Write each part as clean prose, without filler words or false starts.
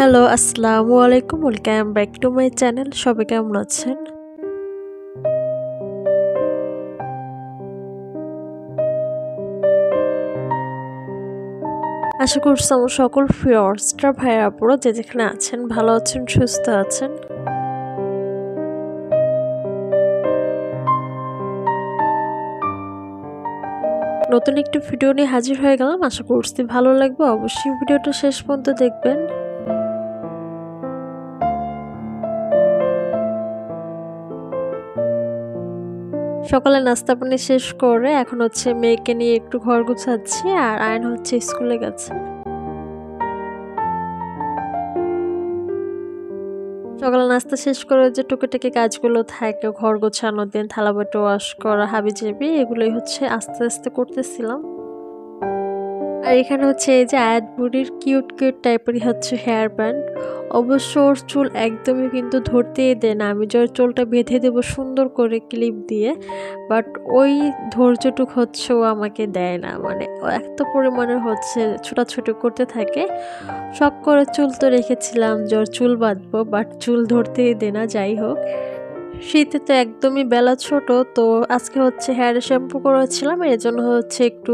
Hello, আসসালামু আলাইকুম। Welcome back to my channel. সবাই কেমন আছেন? আশা করছি আমার সকল ভিউয়ার্সরা ভাইয়া আপুরা যে যেখানে আছেন ভালো আছেন, সুস্থ আছেন। নতুন একটি ভিডিও নিয়ে হাজির হয়ে গেলাম। আশা করছি ভালো লাগবে। অবশ্যই ভিডিওটা শেষ পর্যন্ত দেখবেন। সকালে নাস্তা পানি শেষ করে এখন মেয়েকে নিয়ে একটু ঘর গুছাচ্ছি, আর আয়ন স্কুলে গেছে। সকালে নাস্তা শেষ করে যে টুকিটাকি কাজগুলো থাকে, ঘর গোছানো, দেন থালা বাটি ওয়াশ করা, হাবিজাবি, এগুলোই আস্তে আস্তে করতেছিলাম। আর এখানে এই যে আয়াত বুড়ির কিউট কিউট টাইপেরই হেয়ার ব্যান্ড। অবশ্য ওর চুল একদমই কিন্তু ধরতেই দেয় না। আমি যে চুলটা বেঁধে দেবো সুন্দর করে ক্লিপ দিয়ে, বাট ওই ধৈর্যটুক ও আমাকে দেয় না। মানে এত পরিমাণে ছোটাছুটি করতে থাকে। শখ করে চুল তো রেখেছিলাম যে ওর চুল বাঁধবো, বাট চুল ধরতেই দেয় না। যাই হোক, শীতে তো একদমই বেলা ছোট, তো আজকে হেয়ার শ্যাম্পু করেছিলাম। এর জন্য একটু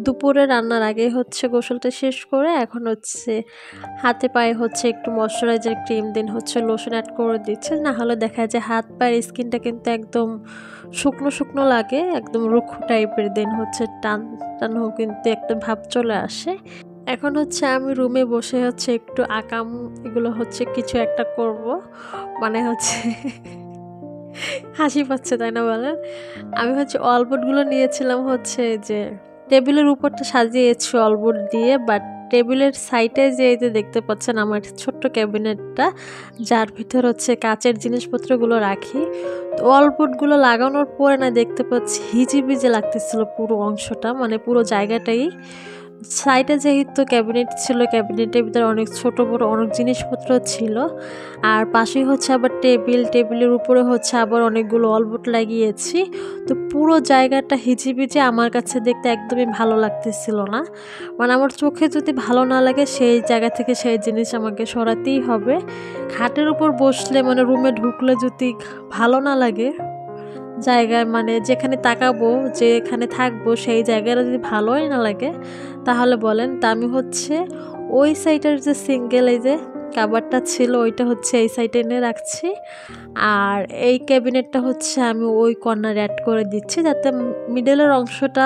দুপুরে রান্নার আগে গোসলটা শেষ করে এখন হাতে পায়ে একটু ময়শ্চারাইজার ক্রিম, দেন লোশন অ্যাড করে দিচ্ছে। না হলে দেখা যায় হাত পায়ের স্কিনটা কিন্তু একদম শুকনো শুকনো লাগে, একদম রুক্ষ টাইপের। দেন টান টানও কিন্তু একটা ভাব চলে আসে। এখন আমি রুমে বসে একটু আকাম এগুলো কিছু একটা করব, মানে হাসি পাচ্ছে তাই না বলেন? আমি অলবোর্ডগুলো নিয়েছিলাম যে টেবিলের উপরটা সাজিয়েছি অলবোর্ড দিয়ে, বাট টেবিলের সাইডে যে এই যে দেখতে পাচ্ছেন আমার ছোট্ট ক্যাবিনেটটা, যার ভিতর কাচের জিনিসপত্রগুলো রাখি, তো অলবোর্ডগুলো লাগানোর পরে না দেখতে পাচ্ছি হিজিবিজি লাগতেছিল পুরো অংশটা, মানে পুরো জায়গাটাই। সাইডে যেহেতু ক্যাবিনেট ছিল, ক্যাবিনেটের ভিতরে অনেক ছোট বড় অনেক জিনিসপত্র ছিল, আর পাশেই আবার টেবিলের উপরে আবার অনেকগুলো অলবোর্ড লাগিয়েছি। তো পুরো জায়গাটা হিজিবিজি আমার কাছে দেখতে একদমই ভালো লাগতেছিল না। মানে আমার চোখে যদি ভালো না লাগে সেই জায়গা থেকে সেই জিনিস আমাকে সরাতেই হবে। খাটের উপর বসলে মানে রুমে ঢুকলে যদি ভালো না লাগে জায়গায়, মানে যেখানে তাকাবো যেখানে থাকবো সেই জায়গাটা যদি ভালোই না লাগে, তাহলে বলেন তা আমি ওই সাইডের যে সিঙ্গেল এই যে কাবারটা ছিল ওইটা এই সাইডে এনে রাখছি, আর এই ক্যাবিনেটটা আমি ওই কর্নারে অ্যাড করে দিচ্ছি যাতে মিডলের অংশটা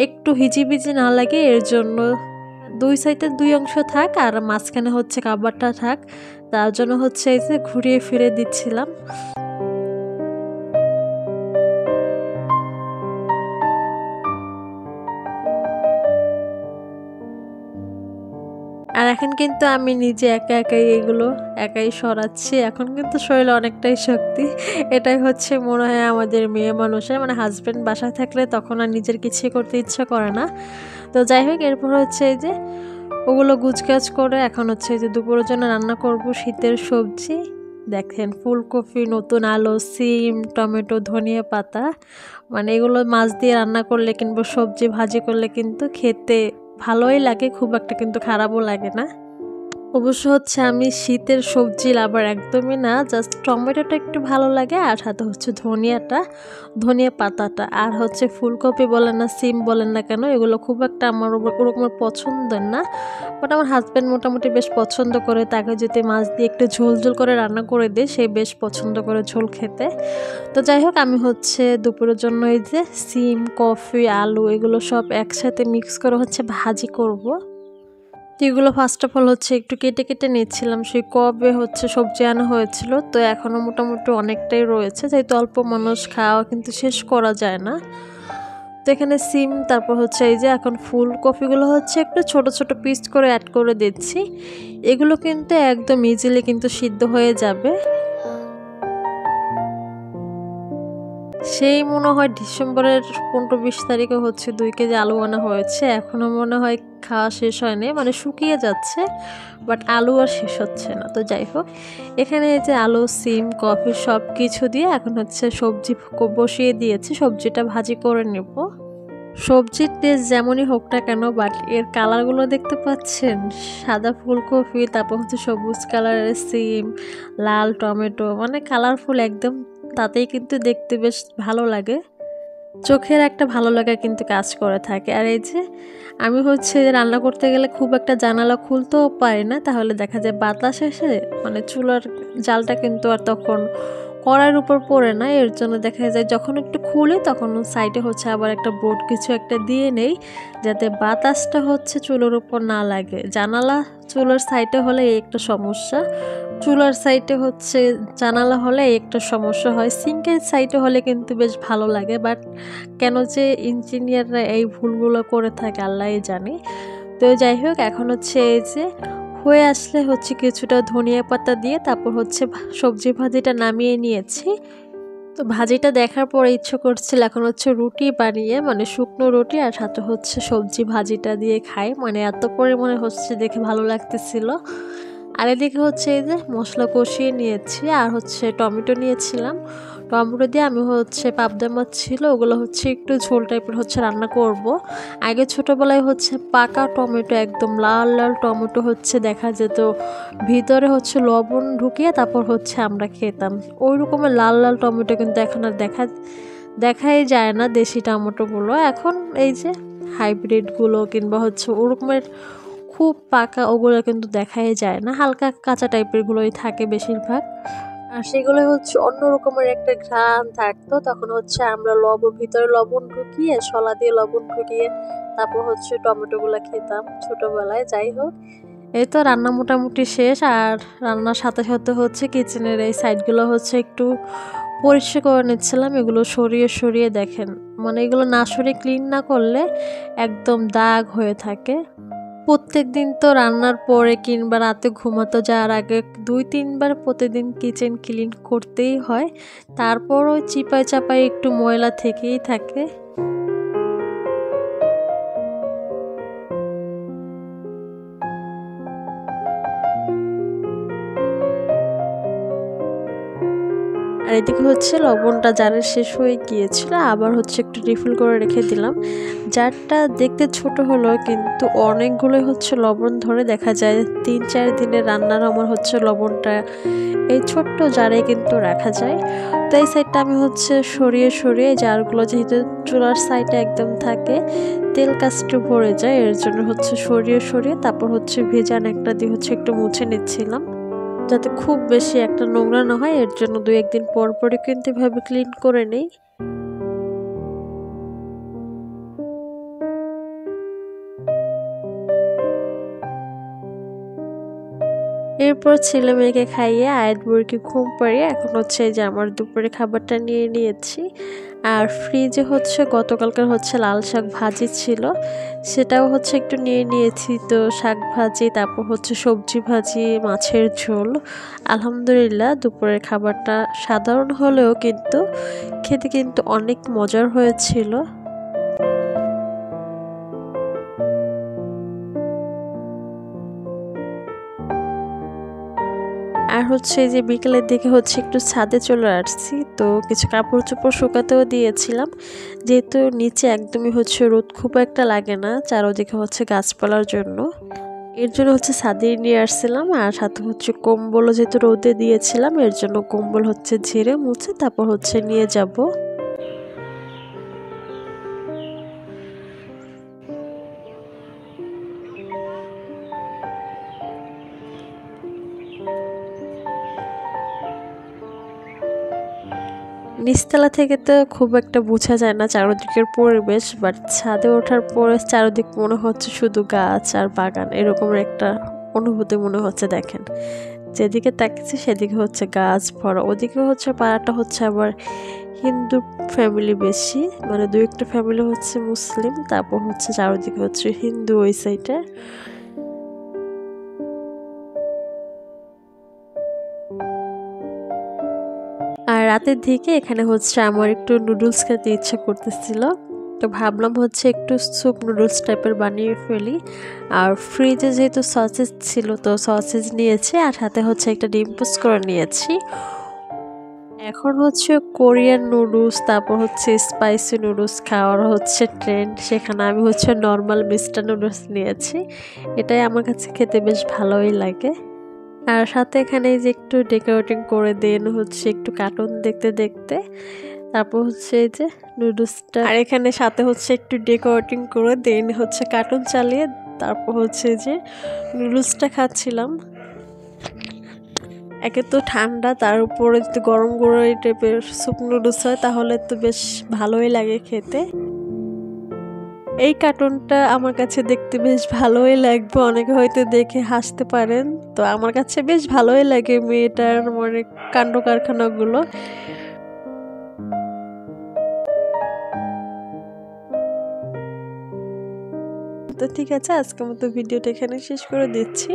একটু হিজিবিজি না লাগে। এর জন্য দুই সাইডে দুই অংশ থাক আর মাঝখানে কাবারটা থাক, তার জন্য এই যে ঘুরিয়ে ফিরে দিচ্ছিলাম। আর এখন কিন্তু আমি নিজে একা একাই এগুলো একাই সরাচ্ছি। এখন কিন্তু শরীরে অনেকটাই শক্তি। এটাই মনে হয় আমাদের মেয়ে মানুষের, মানে হাজব্যান্ড বাসায় থাকলে তখন আর নিজের কিছুই করতে ইচ্ছা করে না। তো যাই হোক, এরপর এই যে ওগুলো গুছগাছ করে এখন এই যে দুপুরের জন্য রান্না করব শীতের সবজি। দেখেন ফুলকপি, নতুন আলু, সিম, টমেটো, ধনিয়া পাতা, মানে এগুলো মাছ দিয়ে রান্না করলে কিংবা সবজি ভাজি করলে কিন্তু খেতে ভালোই লাগে, খুব একটা কিন্তু খারাপও লাগে না। অবশ্য আমি শীতের সবজি লাভার একদমই না, জাস্ট টমেটোটা একটু ভালো লাগে, আর সাথে ধনিয়া পাতাটা, আর ফুলকপি বলেন না সিম বলেন না কেন, এগুলো খুব একটা আমার ওরকমের পছন্দের না। বাট আমার হাজব্যান্ড মোটামুটি বেশ পছন্দ করে, তাকে যদি মাছ দিয়ে একটু ঝোল ঝোল করে রান্না করে দিই সে বেশ পছন্দ করে ঝোল খেতে। তো যাই হোক, আমি দুপুরের জন্য এই যে সিম, কফি, আলু এগুলো সব একসাথে মিক্স করে ভাজি করব। এগুলো ফার্স্ট অফ অল একটু কেটে কেটে নিচ্ছিলাম। সেই কবে সবজি আনা হয়েছিল, তো এখনও মোটামুটি অনেকটাই রয়েছে, যেহেতু অল্প মানুষ খাওয়া কিন্তু শেষ করা যায় না। তো এখানে সিম, তারপর এই যে এখন ফুলকপিগুলো একটু ছোট ছোট পিস করে অ্যাড করে দিচ্ছি। এগুলো কিন্তু একদম ইজিলি কিন্তু সিদ্ধ হয়ে যাবে। সেই মনে হয় ডিসেম্বরের 15-20 তারিখে 2 কেজি আলু আনা হয়েছে, এখনো মনে হয় খাওয়া শেষ হয়নি, মানে শুকিয়ে যাচ্ছে, বাট আলু আর শেষ হচ্ছে না। তো যাই হোক, এখানে এই যে আলু, সিম, কফি সব কিছু দিয়ে এখন সবজি বসিয়ে দিয়েছি, সবজিটা ভাজি করে নেব। সবজির টেস্ট যেমনই হোক না কেন, বাট এর কালারগুলো দেখতে পাচ্ছেন, সাদা ফুলকপি, তারপর হচ্ছে সবুজ কালারের সিম, লাল টমেটো, মানে কালারফুল একদম, তাতেই কিন্তু দেখতে বেশ ভালো লাগে, চোখের একটা ভালো লাগা কিন্তু কাজ করে থাকে। আর এই যে আমি হচ্ছে রান্না করতে গেলে খুব একটা জানালা খুলতেও পারি না, তাহলে দেখা যায় বাতাস এসে মানে চুলার জালটা কিন্তু আর তখন কড়াইয়ের উপর পড়ে না। এর জন্য দেখা যায় যখন একটু খুলি তখন সাইডে হচ্ছে আবার একটা বোর্ড কিছু একটা দিয়ে নেই, যাতে বাতাসটা হচ্ছে চুলোর উপর না লাগে। জানালা চুলার সাইডে হলে এই একটা সমস্যা, চুলার সাইডে হচ্ছে জানালা হলে এই একটা সমস্যা হয়, সিঙ্কের সাইডে হলে কিন্তু বেশ ভালো লাগে। বাট কেন যে ইঞ্জিনিয়াররা এই ভুলগুলো করে থাকে আল্লাহই জানে। তো যাই হোক, এখন হচ্ছে এই যে হয়ে আসলে হচ্ছে কিছুটা ধনিয়া পাতা দিয়ে তারপর হচ্ছে সবজি ভাজিটা নামিয়ে নিয়েছি। তো ভাজিটা দেখার পরে ইচ্ছে করছিল এখন হচ্ছে রুটি বানিয়ে, মানে শুকনো রুটি আর সাথে হচ্ছে সবজি ভাজিটা দিয়ে খাই, মানে এত পরিমাণে হচ্ছে দেখে ভালো লাগতেছিল। আর এদিকে হচ্ছে এই যে মশলা কষিয়ে নিয়েছি, আর হচ্ছে টমেটো নিয়েছিলাম, টমেটো দিয়ে আমি হচ্ছে পাবদা মাছ ছিল ওগুলো হচ্ছে একটু ঝোল টাইপের হচ্ছে রান্না করব। আগে ছোটোবেলায় হচ্ছে পাকা টমেটো, একদম লাল লাল টমেটো হচ্ছে দেখা যেত, ভিতরে হচ্ছে লবণ ঢুকিয়ে তারপর হচ্ছে আমরা খেতাম। ওই রকমের লাল লাল টমেটো কিন্তু এখন আর দেখাই যায় না, দেশি টমেটোগুলো। এখন এই যে হাইব্রিডগুলো কিংবা হচ্ছে ওরকমের খুব পাকা ওগুলো কিন্তু দেখাই যায় না, হালকা কাঁচা টাইপের গুলোই থাকে বেশিরভাগ। আর সেগুলো হচ্ছে অন্য রকমের একটা ঘ্রাণ থাকতো, তখন হচ্ছে আমরা ভিতরে লবণ ঢুকিয়ে, শলা দিয়ে লবণ ঢুকিয়ে তারপর হচ্ছে টমেটোগুলো খেতাম ছোটবেলায়। যাই হোক, এই তো রান্না মোটামুটি শেষ, আর রান্নার সাথে সাথে হচ্ছে কিচেনের এই সাইডগুলো হচ্ছে একটু পরিষ্কার করে নিচ্ছিলাম। এগুলো সরিয়ে সরিয়ে দেখেন, মানে এগুলো না সরিয়ে ক্লিন না করলে একদম দাগ হয়ে থাকে। প্রত্যেক দিন তো রান্নার পরে কিংবা রাতে ঘুমাতে যাওয়ার আগে 2-3 বার প্রতিদিন কিচেন ক্লিন করতেই হয়, তারপরও চিপায় চাপায় একটু ময়লা থেকেই থাকে। আর এদিকে হচ্ছে লবণটা জারের শেষ হয়ে গিয়েছিল, আবার হচ্ছে একটু রিফিল করে রেখে দিলাম। জারটা দেখতে ছোট হলো কিন্তু অনেকগুলোই হচ্ছে লবণ ধরে, দেখা যায় 3-4 দিনের রান্নার আমার হচ্ছে লবণটা এই ছোট্ট জারে কিন্তু রাখা যায়। তো এই সাইডটা আমি হচ্ছে সরিয়ে সরিয়ে, জারগুলো যেহেতু চুলার সাইডে একদম থাকে, তেল কাস্টে ভরে যায়, এর জন্য হচ্ছে সরিয়ে সরিয়ে তারপর হচ্ছে ভেজা একটা দিয়ে হচ্ছে একটু মুছে নিচ্ছিলাম, যাতে খুব বেশি একটা নোংরা না হয়। এর জন্য 2-1 দিন পর পরই কিন্তু এভাবে ক্লিন করে নেই। এরপর ছেলে মেয়েকে খাইয়ে আয়াত বুড়িকে ঘুম পাড়িয়ে এখন হচ্ছে যে আমার দুপুরে খাবারটা নিয়ে নিয়েছি। আর ফ্রিজে হচ্ছে গতকালকার হচ্ছে লাল শাক ভাজি ছিল, সেটাও হচ্ছে একটু নিয়ে নিয়েছি। তো শাক ভাজি, তারপর হচ্ছে সবজি ভাজি, মাছের ঝোল। আলহামদুলিল্লাহ দুপুরের খাবারটা সাধারণ হলেও কিন্তু খেতে কিন্তু অনেক মজার হয়েছিল। আর হচ্ছে যে বিকেলের দিকে হচ্ছে একটু ছাদে চলে আসছি, তো কিছু কাপড় চোপড় শুকাতেও দিয়েছিলাম, যেহেতু নিচে একদমই হচ্ছে রোদ খুব একটা লাগে না চারোদিকে হচ্ছে গাছপালার জন্য, এর জন্য হচ্ছে ছাদে নিয়ে আসছিলাম। আর সাথে হচ্ছে কম্বলও যেহেতু রোদে দিয়েছিলাম, এর জন্য কম্বল হচ্ছে ঝেড়ে মুছে তারপর হচ্ছে নিয়ে যাব। নিচতলা থেকে তো খুব একটা বোঝা যায় না চারদিকের পরিবেশ, বাট ছাদে ওঠার পরে চারদিক মনে হচ্ছে শুধু গাছ আর বাগান, এরকমের একটা অনুভূতি মনে হচ্ছে। দেখেন, যেদিকে তাকিয়েছি সেদিকে হচ্ছে গাছ ভরা, ওদিকে হচ্ছে পাড়াটা হচ্ছে আবার হিন্দু ফ্যামিলি বেশি, মানে 2-1টা ফ্যামিলি হচ্ছে মুসলিম, তারপর হচ্ছে চারদিকে হচ্ছে হিন্দু ওই সাইডে। আর রাতের দিকে এখানে হচ্ছে আমার একটু নুডলস খেতে ইচ্ছা করতেছিল, তো ভাবলাম হচ্ছে একটু স্যুপ নুডলস টাইপের বানিয়ে ফেলি। আর ফ্রিজে যেহেতু সসেজ ছিল তো সসেজ নিয়েছি, আর সাথে হচ্ছে একটা ডিম পোস্ট করে নিয়েছি। এখন হচ্ছে কোরিয়ান নুডলস, তারপর হচ্ছে স্পাইসি নুডলস খাওয়ার হচ্ছে ট্রেন্ড। সেখানে আমি হচ্ছে নর্মাল মিস্টার নুডলস নিয়েছি। এটাই আমার কাছে খেতে বেশ ভালোই লাগে। আর সাথে এখানে যে একটু ডেকোরেটিং করে দেন হচ্ছে একটু কার্টুন দেখতে দেখতে, তারপর হচ্ছে এই যে নুডলসটা, আর এখানে সাথে হচ্ছে একটু ডেকোরেটিং করে দেন হচ্ছে কার্টুন চালিয়ে তারপর হচ্ছে যে নুডলসটা খাচ্ছিলাম। একে তো ঠান্ডা, তার উপরে যদি গরম গরম এই টাইপের স্যুপ নুডলস হয় তাহলে তো বেশ ভালোই লাগে খেতে। এই কার্টুনটা আমার কাছে দেখতে বেশ ভালোই লাগবে, অনেকে হয়তো দেখে হাসতে পারেন, তো আমার কাছে বেশ ভালোই লাগে মেয়েটার মানে কাণ্ড কারখানাগুলো। তো ঠিক আছে, আজকের মতো ভিডিওটা এখানে শেষ করে দিচ্ছি।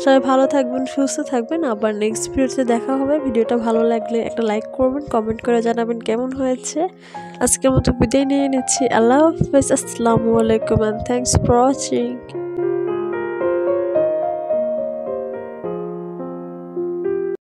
সবাই ভালো থাকবেন, সুস্থ থাকবেন, আবার নেক্সট ভিডিওতে দেখা হবে। ভিডিওটা ভালো লাগলে একটা লাইক করবেন, কমেন্ট করে জানাবেন কেমন হয়েছে। আজকের মতো বিদায় নিয়ে নিচ্ছি। আল্লাহ হাফেজ, আসসালামু আলাইকুম, and thanks for watching.